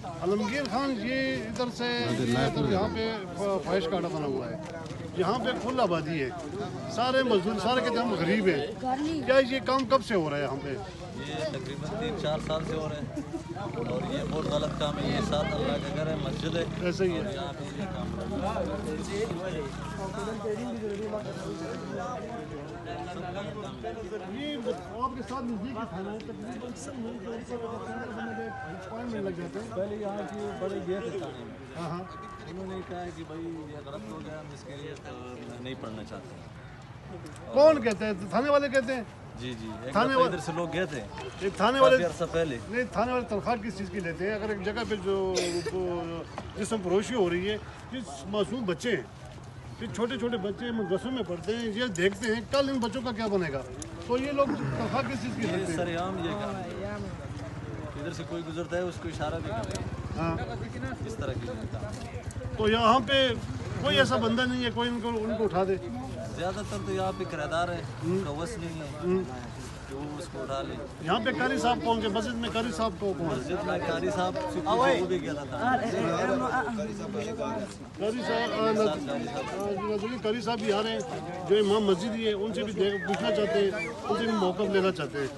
عالمگیر خان یہ ادھر سے یہاں پہ فحش کاٹا بنا ہوا ہے، یہاں پہ کل آبادی ہے، سارے مزدور سارے کہتے ہیں ہم غریب ہیں. کیا یہ کام کب سے ہو رہا ہے یہاں پہ؟ یہ تقریباً 3-4 سال سے ہو رہے ہیں اور یہ بہت غلط کام ہے. یہ ساتھ اللہ کا گھر ہے، مسجد ہے، ایسا ہی ہے. یہاں پہ یہ کام یہ آپ کے ساتھ نزدیک تھانہ ہے، تقریباً لگ جاتے ہیں. پہلے یہاں کی بڑے گئے تھے تھانے میں، ہاں انہوں نے کہا کہ بھائی یہ غلط ہو گیا، ہم اس کے لیے نہیں پڑھنا چاہتے. کون کہتے ہیں؟ تھانے والے کہتے ہیں. جی جی، تھانے ادھر سے لوگ گئے تھے تھانے والے عرصہ پہلے. نہیں، تھانے والے تنخواہ کس چیز کی لیتے ہیں؟ اگر ایک جگہ پہ جو جسم فروشی ہو رہی ہے، یہ معصوم بچے ہیں، یہ چھوٹے چھوٹے بچے مدرسوں میں پڑھتے ہیں، یہ دیکھتے ہیں کل ان بچوں کا کیا بنے گا، تو یہ لوگ تنخواہ کس چیز کی لیتے ہیں؟ سر عام یہ کام ہے، ادھر سے کوئی گزرتا ہے اس کو اشارہ بھی کرتے ہیں. ہاں، اس طرح کی تو یہاں پہ کوئی ایسا بندہ نہیں ہے کوئی ان کو اٹھا دے. زیادہ تر تو یہاں پہ کرایہ دار ہے، ان کا وس نہیں ہے کہ وہ اس کو اٹھا لے. یہاں پہ قاری صاحب کون کے مسجد میں قاری صاحب کو کون؟ مسجد میں قاری صاحب وہ بھی گیا تھا. قاری صاحب بھی آ رہے ہیں جو امام مسجد ہی ہے، ان سے بھی پوچھنا چاہتے ہیں، ان سے بھی موقف لینا چاہتے ہیں.